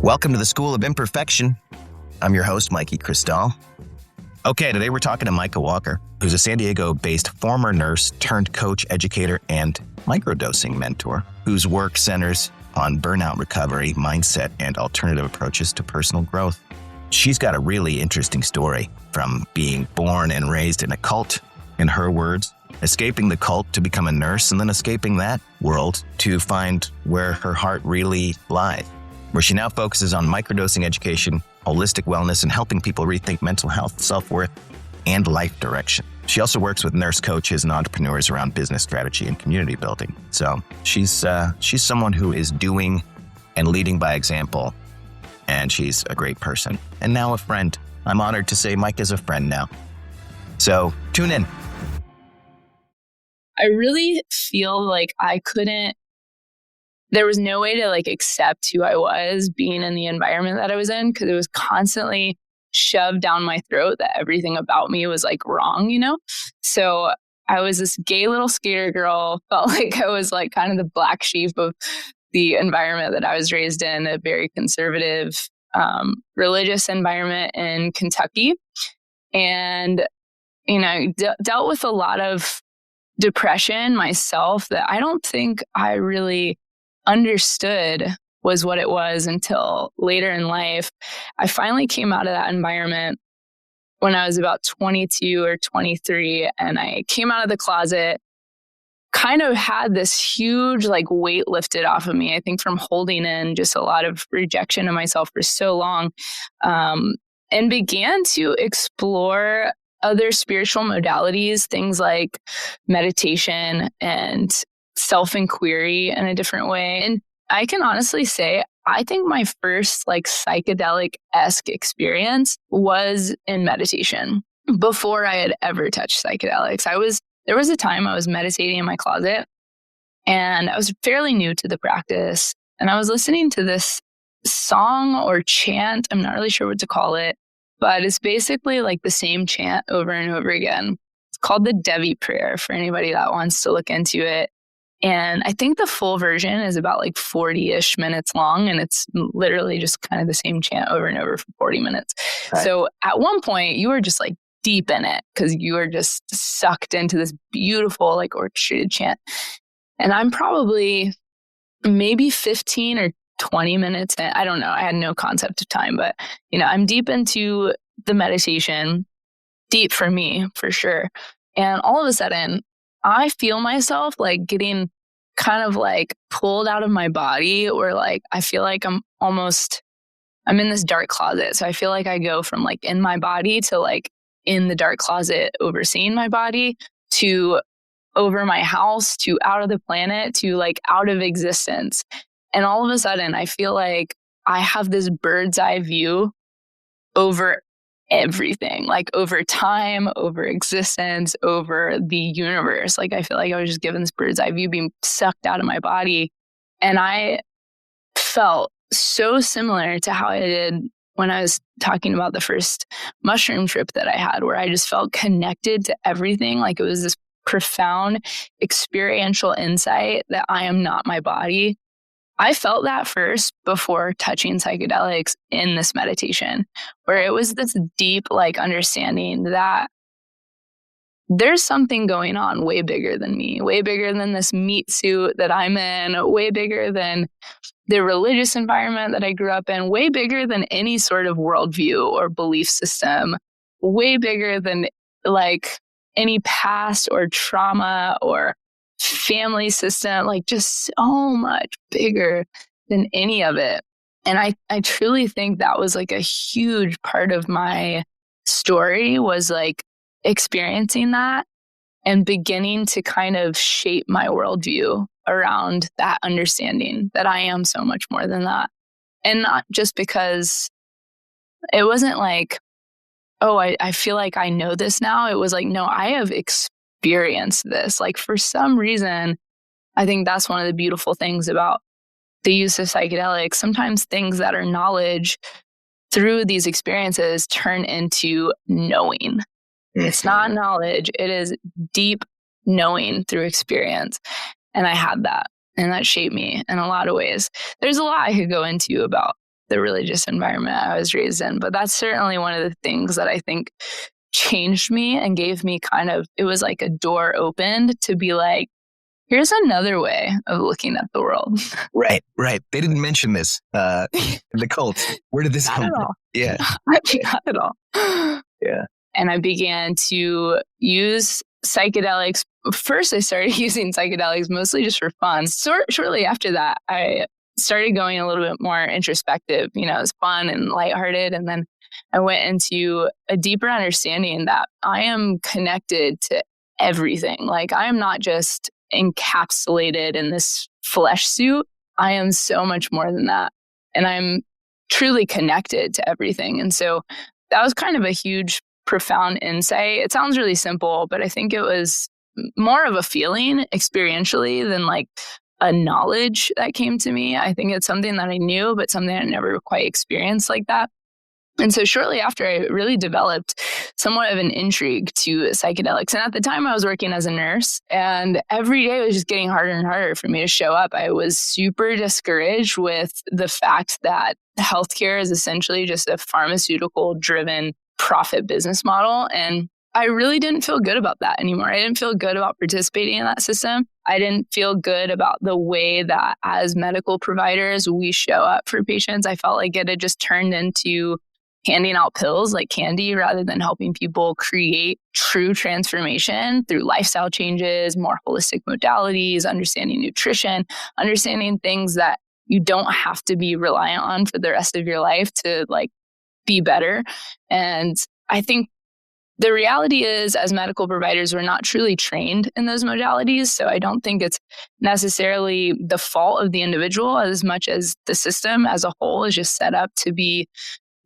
Welcome to the School of Imperfection. I'm your host, Mikie Crystal. Okay, today we're talking to Micah Walker, who's a San Diego-based former nurse turned coach, educator, and microdosing mentor, whose work centers on burnout recovery, mindset, and alternative approaches to personal growth. She's got a really interesting story, from being born and raised in a cult, in her words, escaping the cult to become a nurse, and then escaping that world to find where her heart really lies, where she now focuses on microdosing education, holistic wellness, and helping people rethink mental health, self-worth, and life direction. She also works with nurse coaches and entrepreneurs around business strategy and community building. So she's someone who is doing and leading by example, and she's a great person. And now a friend. I'm honored to say Mike is a friend now. So tune in. I really feel like there was no way to accept who I was being in the environment that I was in, because it was constantly shoved down my throat that everything about me was wrong, So I was this gay little skater girl, felt like I was kind of the black sheep of the environment that I was raised in, a very conservative, religious environment in Kentucky. And, dealt with a lot of depression myself that I don't think I really understood was what it was until later in life. I finally came out of that environment when I was about 22 or 23, and I came out of the closet, kind of had this huge weight lifted off of me, I think, from holding in just a lot of rejection of myself for so long, and began to explore other spiritual modalities, things like meditation and self-inquiry in a different way. And I can honestly say, I think my first psychedelic-esque experience was in meditation before I had ever touched psychedelics. There was a time I was meditating in my closet, and I was fairly new to the practice, and I was listening to this song or chant. I'm not really sure what to call it, but it's basically the same chant over and over again. It's called the Devi prayer for anybody that wants to look into it. And I think the full version is about 40-ish minutes long, and it's literally just kind of the same chant over and over for 40 minutes. Right. So at one point you were just deep in it, because you were just sucked into this beautiful orchestrated chant. And I'm probably maybe 15 or 20 minutes in. I don't know. I had no concept of time, but I'm deep into the meditation, deep for me, for sure. And all of a sudden I feel myself getting kind of pulled out of my body, or I feel like I'm in this dark closet. So I feel like I go from in my body to in the dark closet overseeing my body, to over my house, to out of the planet, to out of existence. And all of a sudden I feel like I have this bird's eye view over everything, over time, over existence, over the universe. I feel like I was just given this bird's eye view, being sucked out of my body. And I felt so similar to how I did when I was talking about the first mushroom trip that I had, where I just felt connected to everything. It was this profound experiential insight that I am not my body. I felt that first before touching psychedelics in this meditation, where it was this deep understanding that there's something going on way bigger than me, way bigger than this meat suit that I'm in, way bigger than the religious environment that I grew up in, way bigger than any sort of worldview or belief system, way bigger than any past or trauma or family system, just so much bigger than any of it. And I truly think that was a huge part of my story, was experiencing that and beginning to kind of shape my worldview around that understanding that I am so much more than that. And not just because it wasn't oh, I feel like I know this now. It was no, I have experienced this. For some reason, I think that's one of the beautiful things about the use of psychedelics. Sometimes things that are knowledge through these experiences turn into knowing. It's not knowledge. It is deep knowing through experience. And I had that, and that shaped me in a lot of ways. There's a lot I could go into about the religious environment I was raised in. But that's certainly one of the things that I think changed me and gave me it was like a door opened to be like, here's another way of looking at the world. Right. They didn't mention this. The cult. Where did this come from? Yeah. Not at all. Yeah. And I began to use psychedelics. First, I started using psychedelics mostly just for fun. Shortly after that, I started going a little bit more introspective. It was fun and lighthearted. And then I went into a deeper understanding that I am connected to everything. Like, I am not just encapsulated in this flesh suit. I am so much more than that. And I'm truly connected to everything. And so that was kind of a huge, profound insight. It sounds really simple, but I think it was more of a feeling experientially than like a knowledge that came to me. I think it's something that I knew, but something I never quite experienced like that. And so shortly after, I really developed somewhat of an intrigue to psychedelics. And at the time, I was working as a nurse, and every day it was just getting harder and harder for me to show up. I was super discouraged with the fact that healthcare is essentially just a pharmaceutical-driven profit business model. And I really didn't feel good about that anymore. I didn't feel good about participating in that system. I didn't feel good about the way that as medical providers, we show up for patients. I felt like it had just turned into handing out pills like candy rather than helping people create true transformation through lifestyle changes, more holistic modalities, understanding nutrition, understanding things that you don't have to be reliant on for the rest of your life to like be better. And I think the reality is, as medical providers, we're not truly trained in those modalities. So I don't think it's necessarily the fault of the individual as much as the system as a whole is just set up to be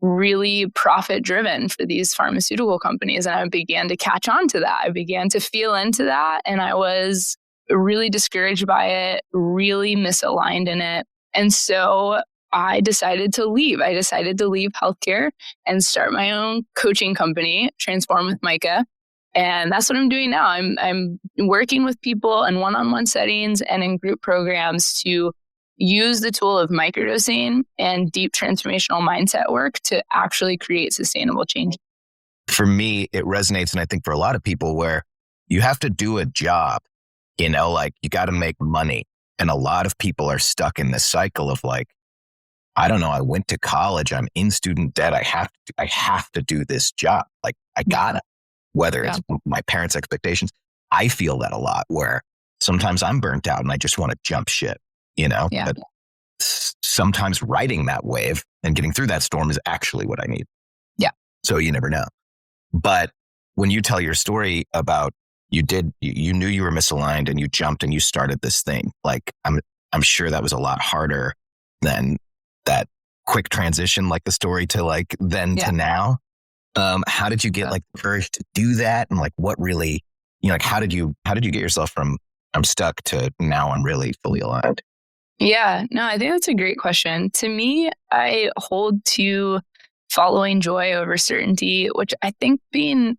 really profit driven for these pharmaceutical companies. And I began to catch on to that. I began to feel into that. And I was really discouraged by it, really misaligned in it. And so I decided to leave. I decided to leave healthcare and start my own coaching company, Transform with Micah. And that's what I'm doing now. I'm working with people in one-on-one settings and in group programs to use the tool of microdosing and deep transformational mindset work to actually create sustainable change. For me, it resonates, and I think for a lot of people, where you have to do a job, like you got to make money. And a lot of people are stuck in this cycle of like, I don't know, I went to college, I'm in student debt, I have to do this job. Like I gotta, whether it's my parents' expectations. I feel that a lot, where sometimes I'm burnt out and I just want to jump ship. But sometimes riding that wave and getting through that storm is actually what I need. Yeah. So you never know. But when you tell your story about you knew you were misaligned and you jumped and you started this thing, like I'm sure that was a lot harder than that quick transition, like the story to like then to now. How did you get like the courage to do that? And like what really, like how did you get yourself from I'm stuck to now I'm really fully aligned? Yeah, no, I think that's a great question. To me, I hold to following joy over certainty, which I think being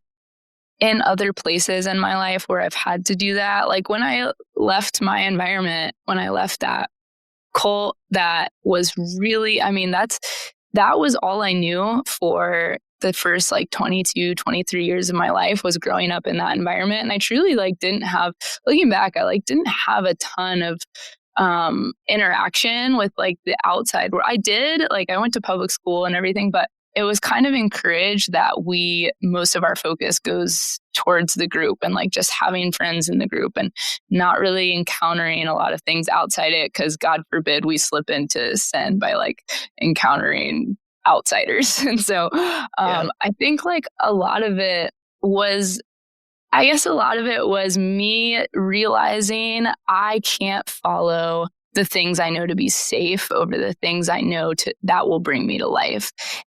in other places in my life where I've had to do that, like when I left my environment, when I left that cult, that was really, that was all I knew for the first like 22, 23 years of my life was growing up in that environment. And I truly looking back, I didn't have a ton of interaction with like the outside world. I went to public school and everything, but it was kind of encouraged that most of our focus goes towards the group and like just having friends in the group and not really encountering a lot of things outside it. Cause God forbid we slip into sin by like encountering outsiders. And so, I think like a lot of it was me realizing I can't follow the things I know to be safe over the things I know that will bring me to life.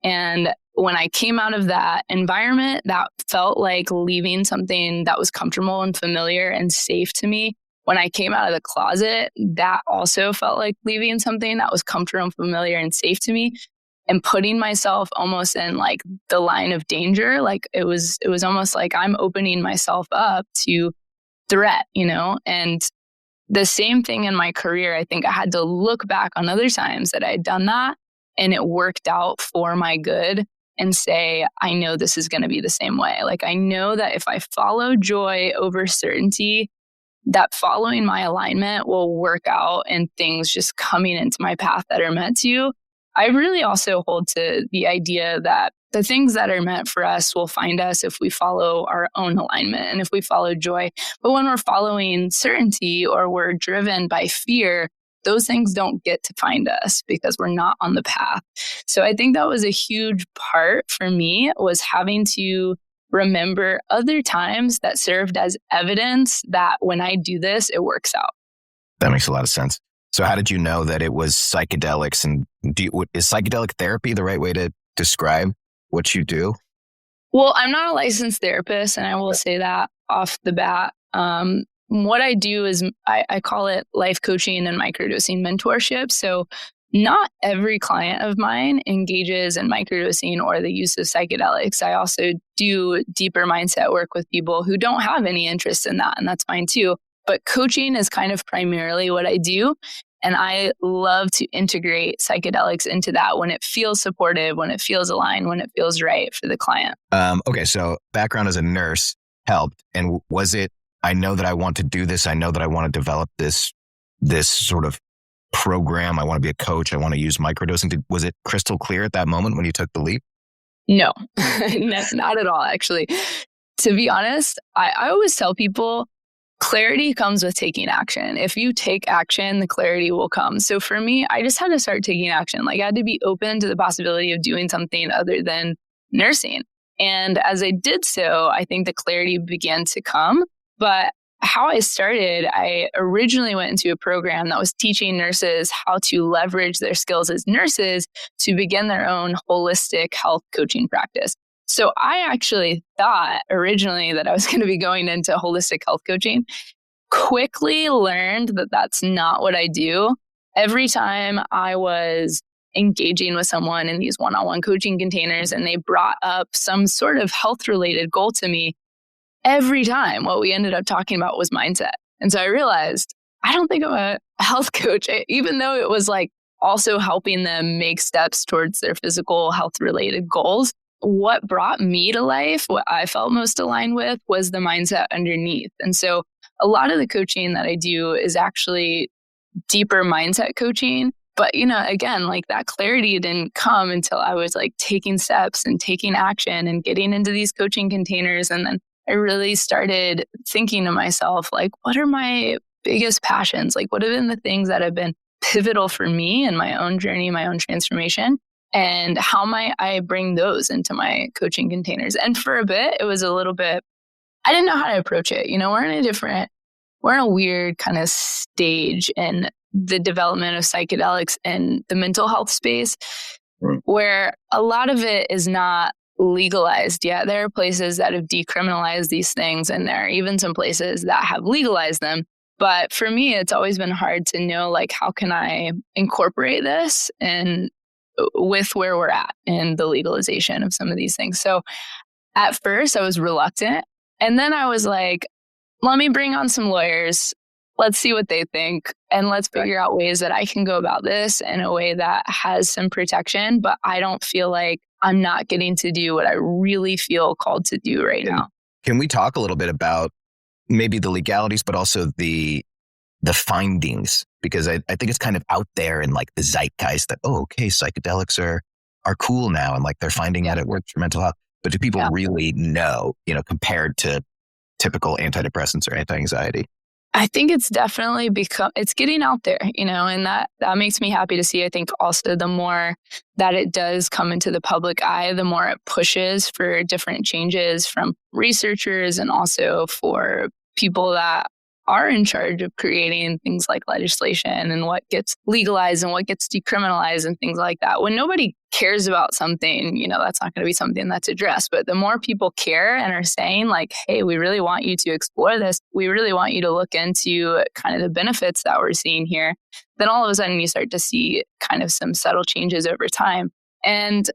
And when I came out of that environment, that felt like leaving something that was comfortable and familiar and safe to me. When I came out of the closet, that also felt like leaving something that was comfortable and familiar and safe to me, and putting myself almost in like the line of danger. Like it was almost like I'm opening myself up to threat, and the same thing in my career. I think I had to look back on other times that I had done that and it worked out for my good and say, I know this is going to be the same way. Like, I know that if I follow joy over certainty, that following my alignment will work out and things just coming into my path that are meant to. I really also hold to the idea that the things that are meant for us will find us if we follow our own alignment and if we follow joy. But when we're following certainty or we're driven by fear, those things don't get to find us because we're not on the path. So I think that was a huge part for me, was having to remember other times that served as evidence that when I do this, it works out. That makes a lot of sense. So how did you know that it was psychedelics? And is psychedelic therapy the right way to describe what you do? Well, I'm not a licensed therapist, and I will say that off the bat. What I do is I call it life coaching and microdosing mentorship. So not every client of mine engages in microdosing or the use of psychedelics. I also do deeper mindset work with people who don't have any interest in that, and that's fine too. But coaching is kind of primarily what I do. And I love to integrate psychedelics into that when it feels supportive, when it feels aligned, when it feels right for the client. Okay, so background as a nurse helped. And was it, I know that I want to do this, I know that I want to develop this sort of program, I want to be a coach, I want to use microdosing. Was it crystal clear at that moment when you took the leap? No, not at all, actually. To be honest, I always tell people, clarity comes with taking action. If you take action, the clarity will come. So for me, I just had to start taking action. Like, I had to be open to the possibility of doing something other than nursing. And as I did so, I think the clarity began to come. But how I started, I originally went into a program that was teaching nurses how to leverage their skills as nurses to begin their own holistic health coaching practice. So I actually thought originally that I was going to be going into holistic health coaching. Quickly learned that that's not what I do. Every time I was engaging with someone in these one-on-one coaching containers and they brought up some sort of health-related goal to me, every time what we ended up talking about was mindset. And so I realized, I don't think I'm a health coach, even though it was like also helping them make steps towards their physical health-related goals. What brought me to life, what I felt most aligned with, was the mindset underneath. And so a lot of the coaching that I do is actually deeper mindset coaching. But, again, like, that clarity didn't come until I was like taking steps and taking action and getting into these coaching containers. And then I really started thinking to myself, like, what are my biggest passions? Like, what have been the things that have been pivotal for me in my own journey, my own transformation? And how might I bring those into my coaching containers? And for a bit, it was a little bit, I didn't know how to approach it. We're in a weird kind of stage in the development of psychedelics in the mental health space, where a lot of it is not legalized yet. There are places that have decriminalized these things, and there are even some places that have legalized them. But for me, it's always been hard to know, like, how can I incorporate this and with where we're at in the legalization of some of these things. So at first I was reluctant. And then I was like, let me bring on some lawyers. Let's see what they think. And let's figure out ways that I can go about this in a way that has some protection, but I don't feel like I'm not getting to do what I really feel called to do right now. Can we talk a little bit about maybe the legalities, but also the findings? Because I think it's kind of out there in like the zeitgeist that, psychedelics are cool now. And like they're finding that it works for mental health. But do people really know, compared to typical antidepressants or anti-anxiety? I think it's definitely it's getting out there, and that makes me happy to see. I think also the more that it does come into the public eye, the more it pushes for different changes from researchers and also for people that are in charge of creating things like legislation and what gets legalized and what gets decriminalized and things like that. When nobody cares about something, that's not going to be something that's addressed. But the more people care and are saying like, hey, we really want you to explore this, we really want you to look into kind of the benefits that we're seeing here, then all of a sudden you start to see kind of some subtle changes over time. And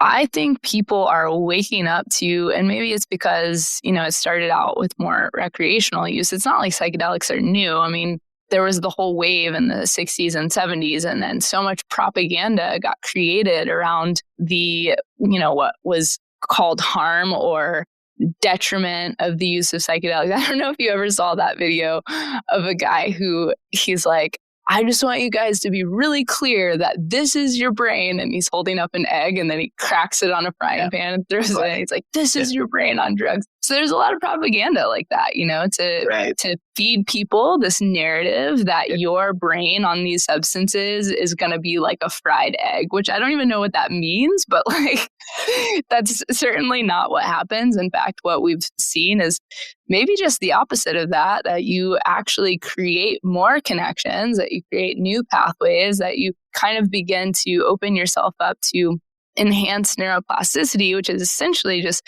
I think people are waking up to, and maybe it's because, it started out with more recreational use. It's not like psychedelics are new. I mean, there was the whole wave in the 60s and 70s, and then so much propaganda got created around the, what was called harm or detriment of the use of psychedelics. I don't know if you ever saw that video of a guy who he's like, I just want you guys to be really clear that this is your brain. And he's holding up an egg and then he cracks it on a frying pan and throws it in. He's like, this is your brain on drugs. So there's a lot of propaganda like that, to feed people this narrative that your brain on these substances is going to be like a fried egg, which I don't even know what that means, but like that's certainly not what happens. In fact, what we've seen is maybe just the opposite of that, that you actually create more connections, that you create new pathways, that you kind of begin to open yourself up to enhanced neuroplasticity, which is essentially just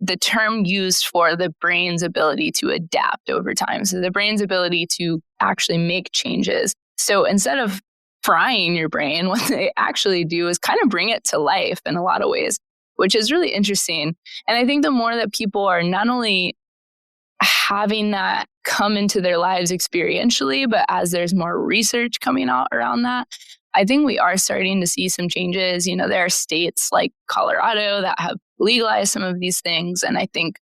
the term used for the brain's ability to adapt over time. So the brain's ability to actually make changes. So instead of frying your brain, what they actually do is kind of bring it to life in a lot of ways, which is really interesting. And I think the more that people are not only having that come into their lives experientially, but as there's more research coming out around that, I think we are starting to see some changes. There are states like Colorado that have legalized some of these things. And I think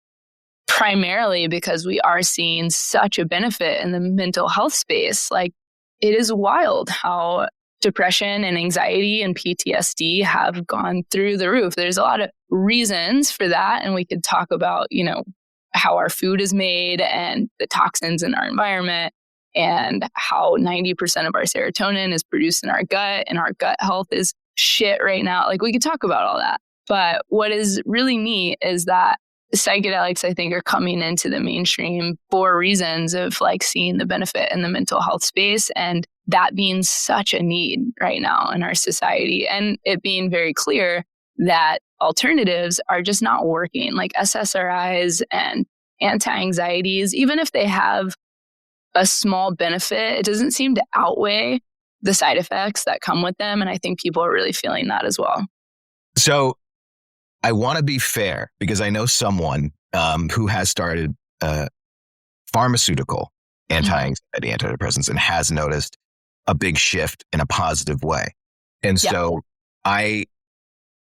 primarily because we are seeing such a benefit in the mental health space. Like, it is wild how depression and anxiety and PTSD have gone through the roof. There's a lot of reasons for that. And we could talk about, how our food is made and the toxins in our environment, and how 90% of our serotonin is produced in our gut, and our gut health is shit right now. Like, we could talk about all that. But what is really neat is that psychedelics, I think, are coming into the mainstream for reasons of like seeing the benefit in the mental health space, and that being such a need right now in our society, and it being very clear that alternatives are just not working. Like SSRIs and anti-anxieties, even if they have a small benefit, it doesn't seem to outweigh the side effects that come with them. And I think people are really feeling that as well. So I want to be fair because I know someone who has started pharmaceutical anti-anxiety antidepressants and has noticed a big shift in a positive way. And so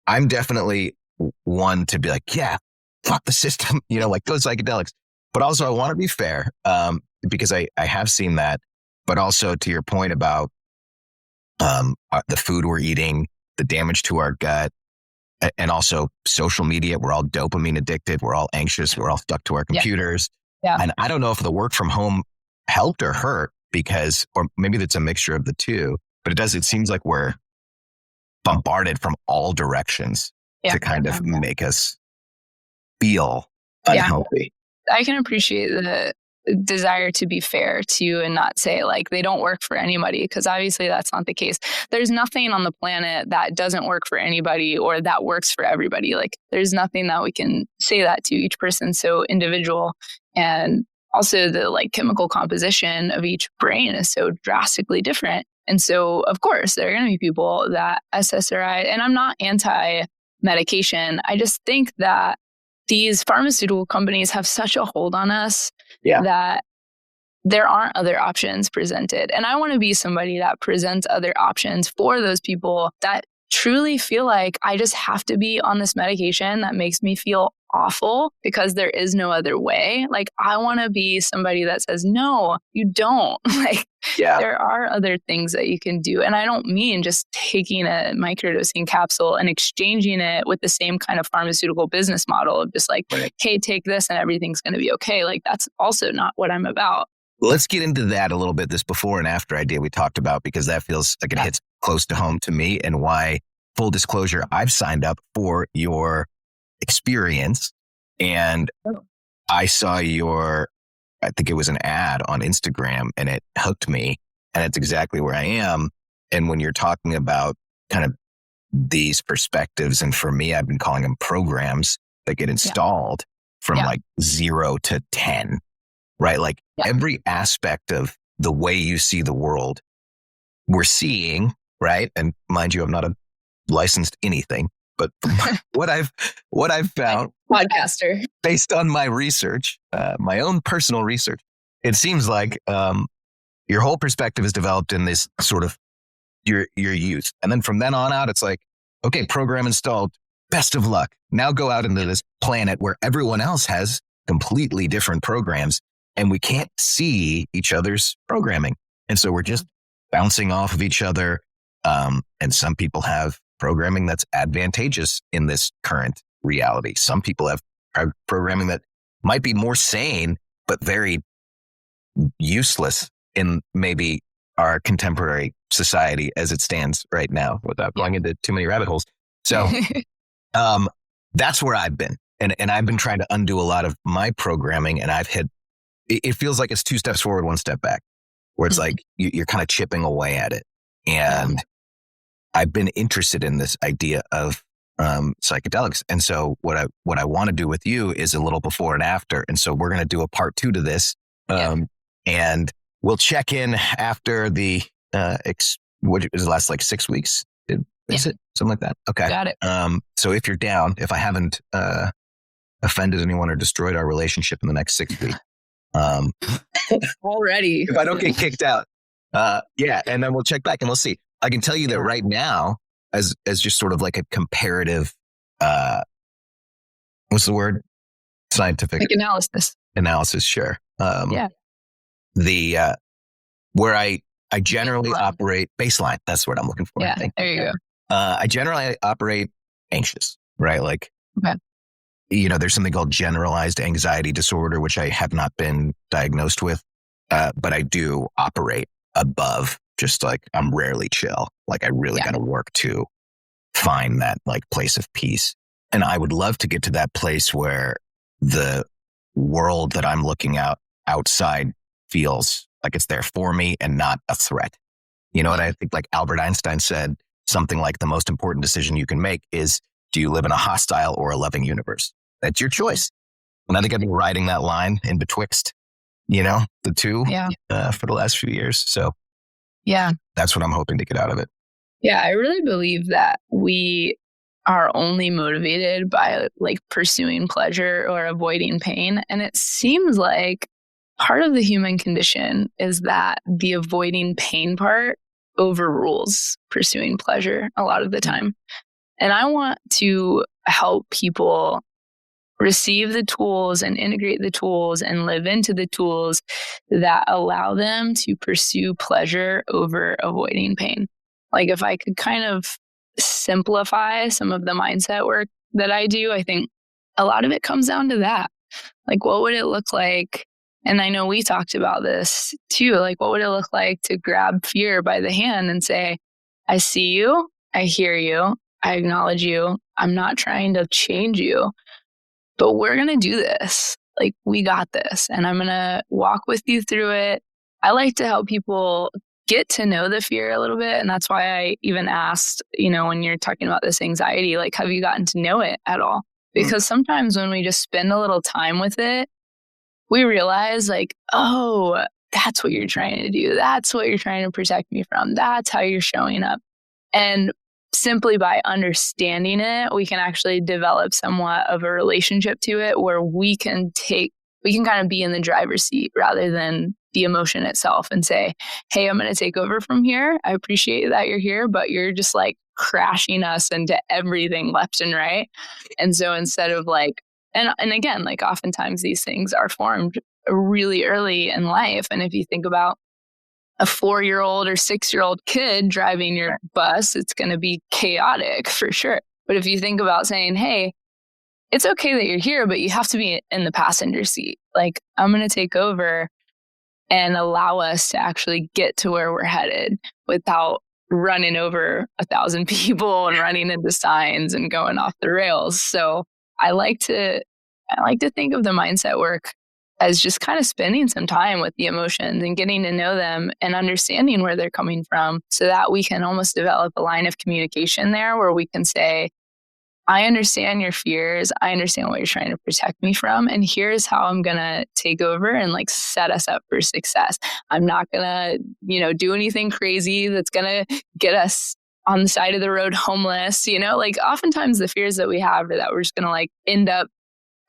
I'm definitely one to be like, yeah, fuck the system, like go psychedelics. But also I want to be fair because I have seen that, but also to your point about the food we're eating, the damage to our gut, and also social media. We're all dopamine addicted. We're all anxious. We're all stuck to our computers. Yeah. And I don't know if the work from home helped or hurt or maybe it's a mixture of the two, but it seems like we're bombarded from all directions to kind of make us feel unhealthy. I can appreciate the desire to be fair to and not say like they don't work for anybody, because obviously that's not the case. There's nothing on the planet that doesn't work for anybody or that works for everybody. Like, there's nothing that we can say that to. Each person's so individual, and also the like chemical composition of each brain is so drastically different. And so, of course, there are going to be people that SSRI, and I'm not anti-medication. I just think that these pharmaceutical companies have such a hold on us that there aren't other options presented. And I want to be somebody that presents other options for those people that truly feel like I just have to be on this medication that makes me feel awful because there is no other way. Like, I want to be somebody that says, no, you don't. Like, there are other things that you can do. And I don't mean just taking a microdosing capsule and exchanging it with the same kind of pharmaceutical business model of just like, hey, take this and everything's going to be okay. Like, that's also not what I'm about. Let's get into that a little bit, this before and after idea we talked about, because that feels like it hits close to home to me, and why, full disclosure, I've signed up for your experience, and I saw I think it was an ad on Instagram, and it hooked me, and it's exactly where I am. And when you're talking about kind of these perspectives, and for me, I've been calling them programs that get installed from like 0 to 10, right? Like every aspect of the way you see the world, we're seeing, right? And mind you, I'm not a licensed anything, but what I've found, podcaster, based on my research, my own personal research, it seems like your whole perspective is developed in this sort of your youth. And then from then on out, it's like, okay, program installed. Best of luck. Now go out into this planet where everyone else has completely different programs and we can't see each other's programming. And so we're just bouncing off of each other. And some people have programming that's advantageous in this current reality. Some people have programming that might be more sane, but very useless in maybe our contemporary society as it stands right now, without going into too many rabbit holes. So that's where I've been. And I've been trying to undo a lot of my programming, and I've hit, it feels like it's 2 steps forward, 1 step back, where it's like you're kind of chipping away at it. And I've been interested in this idea of psychedelics. And so what I want to do with you is a little before and after. And so we're going to do a part 2 to this. And we'll check in after the, what is the last like 6 weeks? Is it something like that? Okay. Got it. So if you're down, if I haven't offended anyone or destroyed our relationship in the next 6 weeks, already, if I don't get kicked out, and then we'll check back and we'll see. I can tell you that right now, as just sort of like a comparative, what's the word? Scientific like analysis. Sure. The where I generally operate baseline. That's what I'm looking for. Yeah, there you go. I generally operate anxious, right? Like, there's something called generalized anxiety disorder, which I have not been diagnosed with, but I do operate above. Just like I'm rarely chill. Like I really got to work to find that like place of peace. And I would love to get to that place where the world that I'm looking outside feels like it's there for me and not a threat. You know what I think? Like Albert Einstein said something like the most important decision you can make is, do you live in a hostile or a loving universe? That's your choice. And I think I've been riding that line in betwixt, the two for the last few years. So that's what I'm hoping to get out of it. Yeah, I really believe that we are only motivated by like pursuing pleasure or avoiding pain. And it seems like part of the human condition is that the avoiding pain part overrules pursuing pleasure a lot of the time. And I want to help people receive the tools and integrate the tools and live into the tools that allow them to pursue pleasure over avoiding pain. Like if I could kind of simplify some of the mindset work that I do, I think a lot of it comes down to that. Like, what would it look like? And I know we talked about this too. Like, what would it look like to grab fear by the hand and say, I see you, I hear you, I acknowledge you. I'm not trying to change you, but we're going to do this. Like, we got this. And I'm going to walk with you through it. I like to help people get to know the fear a little bit. And that's why I even asked, when you're talking about this anxiety, like, have you gotten to know it at all? Because sometimes when we just spend a little time with it, we realize like, oh, that's what you're trying to do. That's what you're trying to protect me from. That's how you're showing up. And simply by understanding it, we can actually develop somewhat of a relationship to it where we can kind of be in the driver's seat rather than the emotion itself and say, hey, I'm going to take over from here. I appreciate that you're here, but you're just like crashing us into everything left and right. And so instead of like, and again, like oftentimes these things are formed really early in life. And if you think about a 4-year-old or 6-year-old kid driving your bus, it's going to be chaotic for sure. But if you think about saying, hey, it's okay that you're here, but you have to be in the passenger seat. Like, I'm going to take over and allow us to actually get to where we're headed without running over 1,000 people and running into signs and going off the rails. So I like to think of the mindset work as just kind of spending some time with the emotions and getting to know them and understanding where they're coming from so that we can almost develop a line of communication there where we can say, I understand your fears. I understand what you're trying to protect me from. And here's how I'm going to take over and like set us up for success. I'm not going to, do anything crazy that's going to get us on the side of the road homeless, like oftentimes the fears that we have are that we're just going to like end up,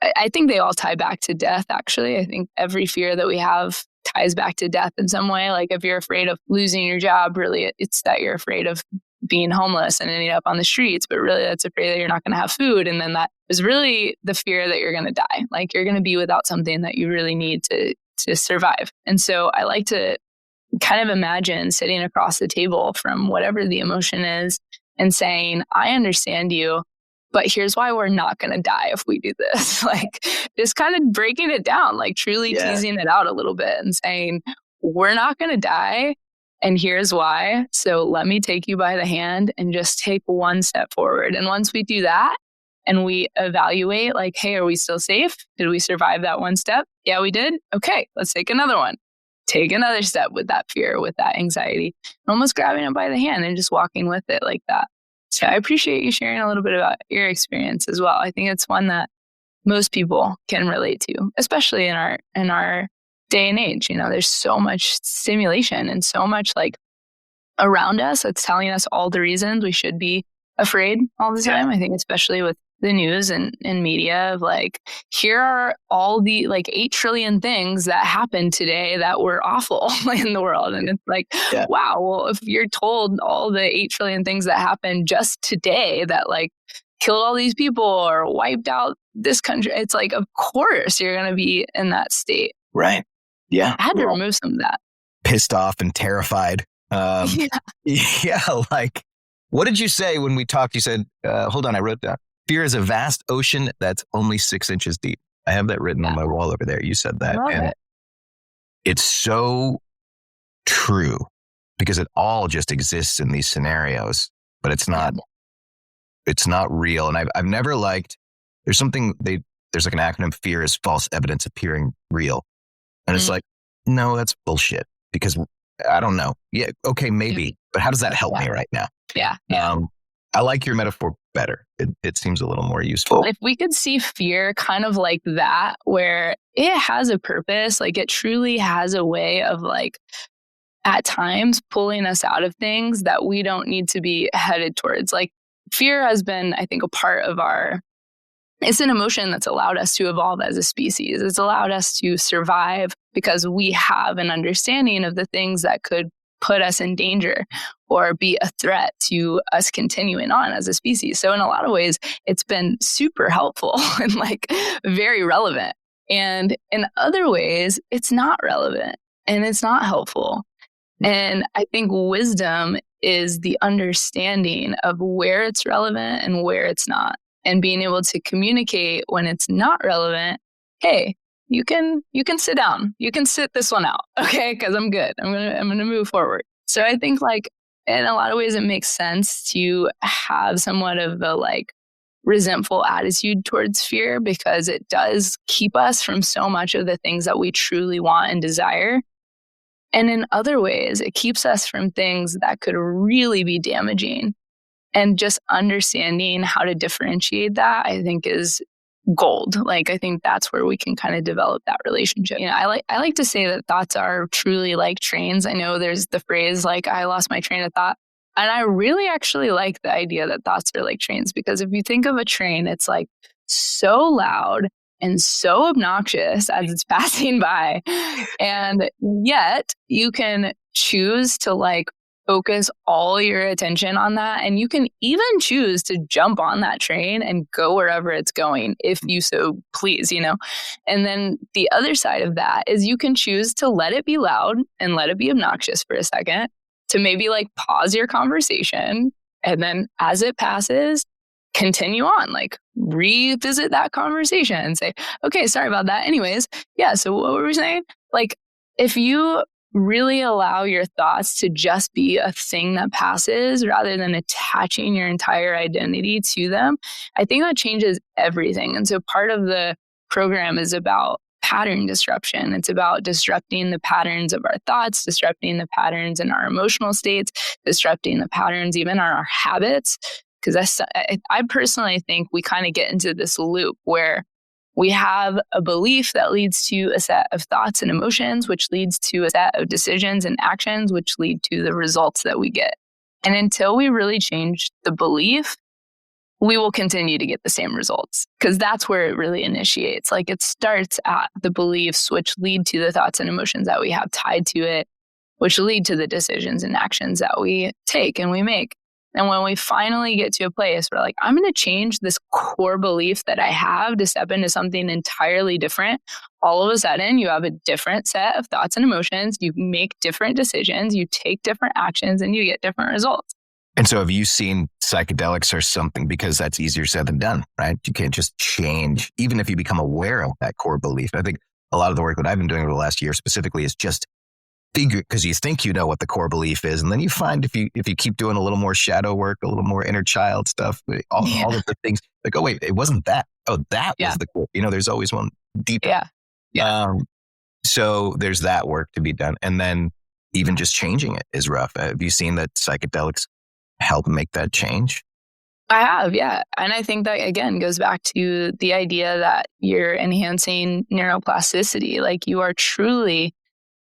I think they all tie back to death. Actually, I think every fear that we have ties back to death in some way. Like if you're afraid of losing your job, really it's that you're afraid of being homeless and ending up on the streets, but really that's afraid that you're not going to have food. And then that is really the fear that you're going to die. Like you're going to be without something that you really need to survive. And so I like to kind of imagine sitting across the table from whatever the emotion is and saying, I understand you, but here's why we're not going to die if we do this. Like just kind of breaking it down, like truly teasing it out a little bit and saying, we're not going to die. And here's why. So let me take you by the hand and just take one step forward. And once we do that and we evaluate like, hey, are we still safe? Did we survive that one step? Yeah, we did. Okay, let's take another one. Take another step with that fear, with that anxiety, almost grabbing it by the hand and just walking with it like that. So I appreciate you sharing a little bit about your experience as well. I think it's one that most people can relate to, especially in our day and age. You know, there's so much stimulation and so much like around us that's telling us all the reasons we should be afraid all the time. I think especially with the news and media of like, here are all the like 8 trillion things that happened today that were awful in the world. And it's like, wow, well, if you're told all the 8 trillion things that happened just today that like killed all these people or wiped out this country, it's like, of course you're going to be in that state. Right. Yeah. I had to remove some of that. Pissed off and terrified. Like, what did you say when we talked? You said, hold on, I wrote that. Fear is a vast ocean that's only 6 inches deep. I have that written on my wall over there. You said that. And it's so true because it all just exists in these scenarios, but it's not real. And I've never liked, there's like an acronym, fear is false evidence appearing real. And it's like, no, that's bullshit because I don't know. Yeah. Okay. Maybe, but how does that help me right now? Yeah. I like your metaphor better. It seems a little more useful. If we could see fear kind of like that, where it has a purpose, like it truly has a way of like at times pulling us out of things that we don't need to be headed towards. Like fear has been, I think, a part of it's an emotion that's allowed us to evolve as a species. It's allowed us to survive because we have an understanding of the things that could put us in danger or be a threat to us continuing on as a species. So in a lot of ways, it's been super helpful and like very relevant. And in other ways, it's not relevant and it's not helpful. And I think wisdom is the understanding of where it's relevant and where it's not, and being able to communicate when it's not relevant. Hey, you can sit down. You can sit this one out, okay? Because I'm good. I'm gonna move forward. So I think like in a lot of ways it makes sense to have somewhat of a like resentful attitude towards fear because it does keep us from so much of the things that we truly want and desire. And in other ways, it keeps us from things that could really be damaging. And just understanding how to differentiate that, I think, is gold. Like, I think that's where we can kind of develop that relationship. You know, I like to say that thoughts are truly like trains. I know there's the phrase like, I lost my train of thought. And I really actually like the idea that thoughts are like trains, because if you think of a train, it's like so loud and so obnoxious as it's passing by. And yet you can choose to like focus all your attention on that. And you can even choose to jump on that train and go wherever it's going, if you so please, you know? And then the other side of that is you can choose to let it be loud and let it be obnoxious for a second, to maybe like pause your conversation. And then as it passes, continue on, like revisit that conversation and say, okay, sorry about that. Anyways, yeah. So what were we saying? Like, if you really allow your thoughts to just be a thing that passes rather than attaching your entire identity to them, I think that changes everything. And so part of the program is about pattern disruption. It's about disrupting the patterns of our thoughts, disrupting the patterns in our emotional states, disrupting the patterns even in our habits. Because I personally think we kind of get into this loop where we have a belief that leads to a set of thoughts and emotions, which leads to a set of decisions and actions, which lead to the results that we get. And until we really change the belief, we will continue to get the same results, because that's where it really initiates. Like, it starts at the beliefs, which lead to the thoughts and emotions that we have tied to it, which lead to the decisions and actions that we take and we make. And when we finally get to a place where, like, I'm going to change this core belief that I have to step into something entirely different, all of a sudden you have a different set of thoughts and emotions. You make different decisions, you take different actions, and you get different results. And so have you seen psychedelics or something, because that's easier said than done, right? You can't just change, even if you become aware of that core belief. I think a lot of the work that I've been doing over the last year specifically is just figure, because you think you know what the core belief is. And then you find if you keep doing a little more shadow work, a little more inner child stuff, all of the things, like, oh, wait, it wasn't that. Oh, that was the core. There's always one deeper. Yeah. So there's that work to be done. And then even just changing it is rough. Have you seen that psychedelics help make that change? I have, yeah. And I think that, again, goes back to the idea that you're enhancing neuroplasticity. Like, you are truly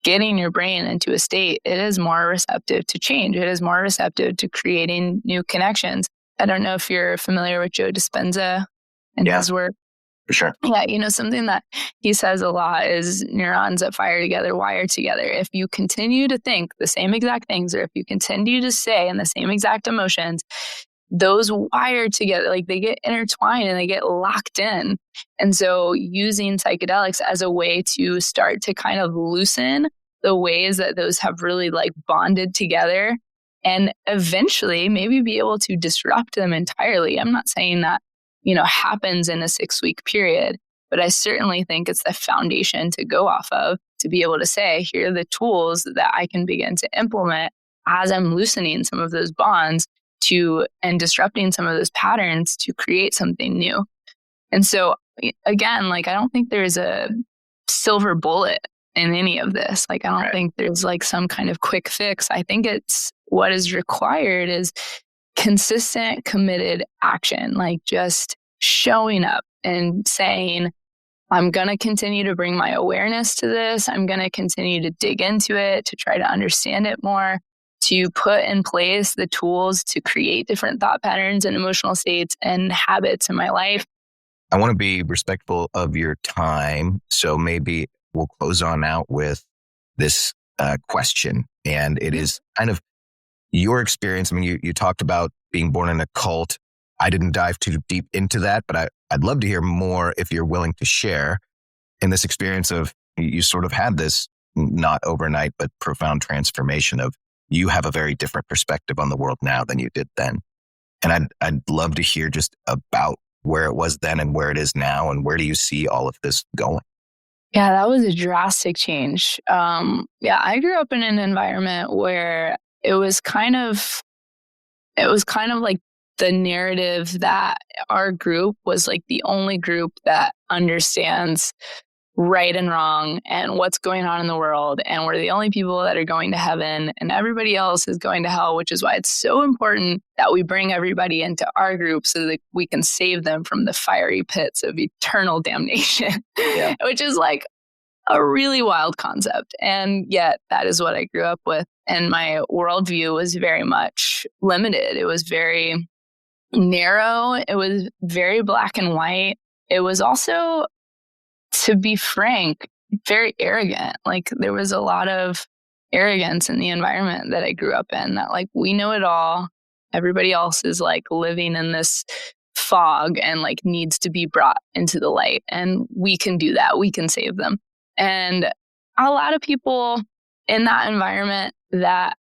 getting your brain into a state. It is more receptive to change. It is more receptive to creating new connections. I don't know if you're familiar with Joe Dispenza and his work. For sure. Yeah, something that he says a lot is neurons that fire together wire together. If you continue to think the same exact things, or if you continue to say in the same exact emotions, those wire together, like, they get intertwined and they get locked in. And so using psychedelics as a way to start to kind of loosen the ways that those have really, like, bonded together, and eventually maybe be able to disrupt them entirely. I'm not saying that happens in a 6-week period, but I certainly think it's the foundation to go off of, to be able to say, here are the tools that I can begin to implement as I'm loosening some of those bonds and disrupting some of those patterns to create something new. And so, again, like, I don't think there's a silver bullet in any of this. Like, I don't think there's, like, some kind of quick fix. I think it's what is required is consistent, committed action, like just showing up and saying, I'm going to continue to bring my awareness to this. I'm going to continue to dig into it, to try to understand it more, to put in place the tools to create different thought patterns and emotional states and habits in my life. I want to be respectful of your time. So maybe we'll close on out with this question. And it is kind of your experience. I mean, you talked about being born in a cult. I didn't dive too deep into that, but I'd love to hear more if you're willing to share in this experience of you sort of had this not overnight, but profound transformation of you have a very different perspective on the world now than you did then. And I'd love to hear just about where it was then and where it is now, and where do you see all of this going? Yeah, that was a drastic change. I grew up in an environment where it was kind of like the narrative that our group was like the only group that understands right and wrong and what's going on in the world. And we're the only people that are going to heaven, and everybody else is going to hell, which is why it's so important that we bring everybody into our group so that we can save them from the fiery pits of eternal damnation, which is like a really wild concept. And yet that is what I grew up with. And my worldview was very much limited. It was very narrow. It was very black and white. It was also, to be frank, very arrogant. Like, there was a lot of arrogance in the environment that I grew up in, that like, we know it all. Everybody else is like living in this fog and like needs to be brought into the light. And we can do that. We can save them. And a lot of people in that environment that,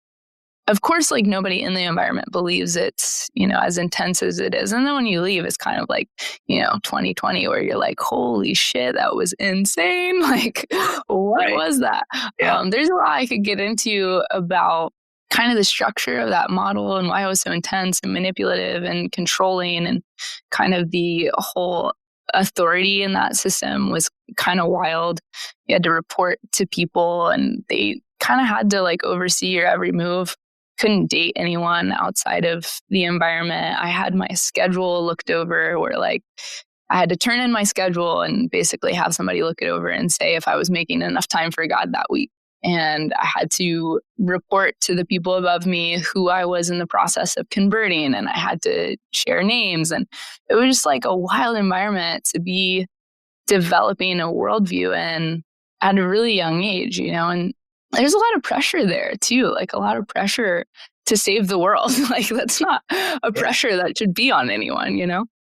of course, like, nobody in the environment believes it's, as intense as it is. And then when you leave, it's kind of like, 2020, where you're like, holy shit, that was insane. Like, what was that? Yeah. There's a lot I could get into about kind of the structure of that model and why it was so intense and manipulative and controlling, and kind of the whole authority in that system was kind of wild. You had to report to people, and they kind of had to like oversee your every move. Couldn't date anyone outside of the environment. I had my schedule looked over, where like I had to turn in my schedule and basically have somebody look it over and say if I was making enough time for God that week. And I had to report to the people above me who I was in the process of converting. And I had to share names. And it was just like a wild environment to be developing a worldview in at a really young age, and there's a lot of pressure there too, like a lot of pressure to save the world. Like that's not a pressure that should be on anyone,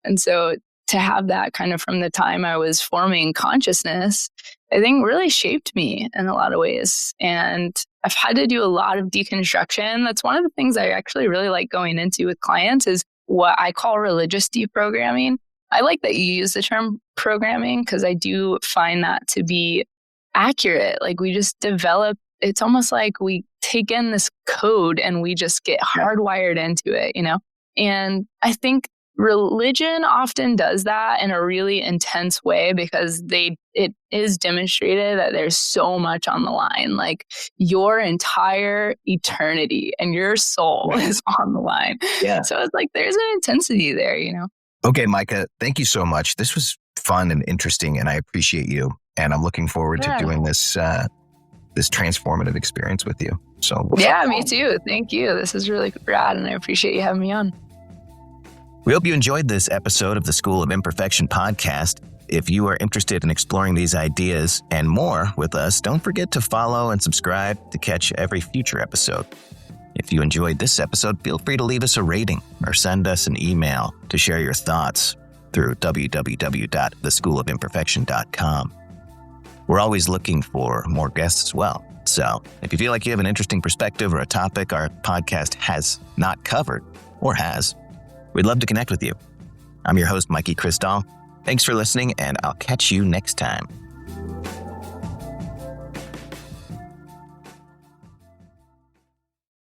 And so to have that kind of from the time I was forming consciousness, I think really shaped me in a lot of ways. And I've had to do a lot of deconstruction. That's one of the things I actually really like going into with clients is what I call religious deprogramming. I like that you use the term programming because I do find that to be accurate. Like we just develop, it's almost like we take in this code and we just get hardwired into it, And I think religion often does that in a really intense way because it is demonstrated that there's so much on the line. Like your entire eternity and your soul is on the line. Yeah. So it's like there's an intensity there, Okay, Micah, thank you so much. This was fun and interesting, and I appreciate you. And I'm looking forward to doing this transformative experience with you. So yeah, me too. Thank you. This is really rad, and I appreciate you having me on. We hope you enjoyed this episode of the School of Imperfection podcast. If you are interested in exploring these ideas and more with us, don't forget to follow and subscribe to catch every future episode. If you enjoyed this episode, feel free to leave us a rating or send us an email to share your thoughts through www.theschoolofimperfection.com. We're always looking for more guests as well. So if you feel like you have an interesting perspective or a topic our podcast has not covered or has, we'd love to connect with you. I'm your host, Mikie Crystal. Thanks for listening, and I'll catch you next time.